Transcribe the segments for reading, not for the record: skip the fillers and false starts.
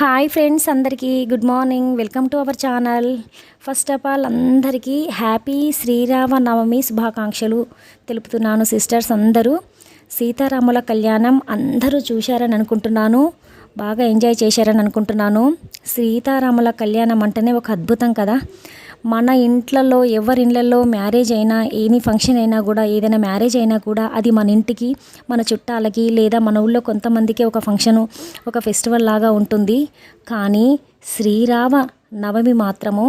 Hi friends, అందరికీ good morning. Welcome to our channel. First of all అందరికీ happy Srirama Navami శుభాకాంక్షలు తెలుపుతున్నాను. సిస్టర్స్ అందరూ సీతారాముల కళ్యాణం అందరూ చూశారని అనుకుంటున్నాను, బాగా ఎంజాయ్ చేశారని అనుకుంటున్నాను. సీతారాముల కళ్యాణం అంటేనే ఒక అద్భుతం కదా. మన ఇంట్లలో ఎవరి ఇళ్ళల్లో మ్యారేజ్ అయినా, ఎనీ ఫంక్షన్ అయినా కూడా, ఏదైనా మ్యారేజ్ అయినా కూడా అది మన ఇంటికి, మన చుట్టాలకి, లేదా మన ఊళ్ళో కొంతమందికి ఒక ఫంక్షను, ఒక ఫెస్టివల్ లాగా ఉంటుంది. కానీ శ్రీరామ నవమి మాత్రము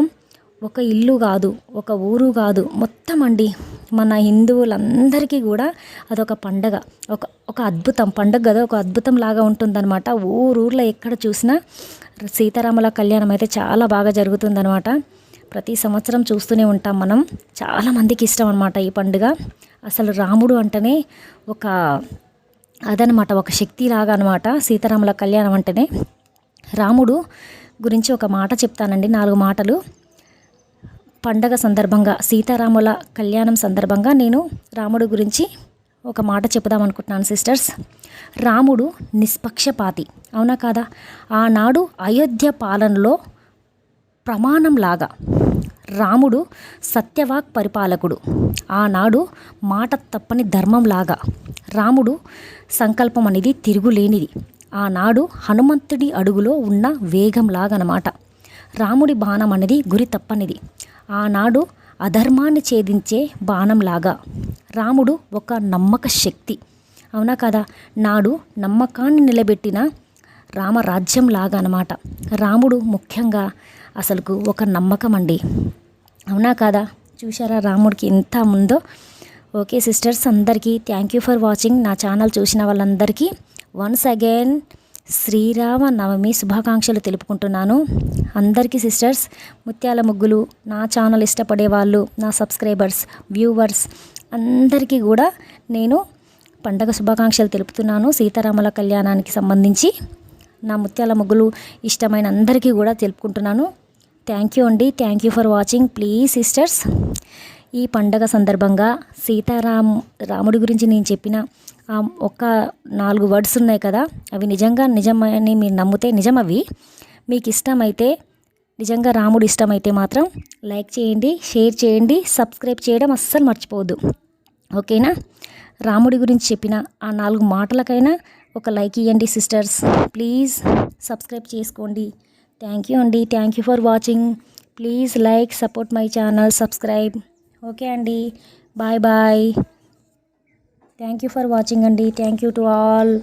ఒక ఇల్లు కాదు, ఒక ఊరు కాదు, మొత్తం అండి మన హిందువులందరికీ కూడా అదొక పండగ, ఒక అద్భుతం పండగ కదా, ఒక అద్భుతం లాగా ఉంటుందన్నమాట. ఊర్లో ఎక్కడ చూసినా సీతారాముల కళ్యాణం అయితే చాలా బాగా జరుగుతుందన్నమాట. ప్రతి సంవత్సరం చూస్తూనే ఉంటాం మనం. చాలామందికి ఇష్టం అనమాట ఈ పండుగ. అసలు రాముడు అంటేనే అదనమాట, ఒక శక్తి లాగా అనమాట సీతారాముల కళ్యాణం అంటేనే. రాముడు గురించి ఒక మాట చెప్తానండి, 4 మాటలు. పండగ సందర్భంగా, సీతారాముల కళ్యాణం సందర్భంగా నేను రాముడు గురించి ఒక మాట చెప్దాం అనుకుంటున్నాను సిస్టర్స్. రాముడు నిష్పక్షపాతి, అవునా కాదా? ఆనాడు అయోధ్య పాలనలో ప్రమాణంలాగా రాముడు సత్యవాక్ పరిపాలకుడు. ఆనాడు మాట తప్పని ధర్మంలాగా రాముడు సంకల్పం అనేది తిరుగులేనిది. ఆనాడు హనుమంతుడి అడుగులో ఉన్న వేగంలాగా అన్నమాట. రాముడి బాణం అనేది గురి తప్పనిది. ఆనాడు అధర్మాన్ని ఛేదించే బాణంలాగా రాముడు ఒక నమ్మక శక్తి, అవునా కదా? నాడు నమ్మకాన్ని నిలబెట్టిన రామరాజ్యం లాగా అన్నమాట. రాముడు ముఖ్యంగా అసలుకు ఒక నమ్మకం అండి, అవునా కాదా? చూసారా రాముడికి ఎంత ఉందో. ఓకే సిస్టర్స్, అందరికీ థ్యాంక్ యూ ఫర్ వాచింగ్. నా ఛానల్ చూసిన వాళ్ళందరికీ వన్స్ అగైన్ శ్రీరామ నవమి శుభాకాంక్షలు తెలుపుకుంటున్నాను. అందరికీ సిస్టర్స్, ముత్యాల ముగ్గులు నా ఛానల్ ఇష్టపడే వాళ్ళు, నా సబ్స్క్రైబర్స్, వ్యూవర్స్ అందరికీ కూడా నేను పండగ శుభాకాంక్షలు తెలుపుతున్నాను. సీతారాముల కళ్యాణానికి సంబంధించి నా ముత్యాల ముగ్గులు ఇష్టమైన అందరికీ కూడా తెలుపుకుంటున్నాను. థ్యాంక్ యూ అండి, thank you for watching. Please sisters, ఈ పండగ సందర్భంగా రాముడి గురించి నేను చెప్పిన ఒక 4 వర్డ్స్ ఉన్నాయి కదా, అవి నిజమని మీరు నమ్మితే నిజం. అవి మీకు ఇష్టమైతే, నిజంగా రాముడు ఇష్టమైతే మాత్రం లైక్ చేయండి, షేర్ చేయండి, సబ్స్క్రైబ్ చేయడం అస్సలు మర్చిపోవద్దు, ఓకేనా? రాముడి గురించి చెప్పిన ఆ 4 మాటలకైనా ఒక లైక్ ఇవ్వండి సిస్టర్స్. ప్లీజ్ సబ్స్క్రైబ్ చేసుకోండి. థ్యాంక్ యూ అండి, thank you for watching. Please like, support my channel, subscribe. Okay అండి, bye bye. Thank you for watching అండి. Thank you to all.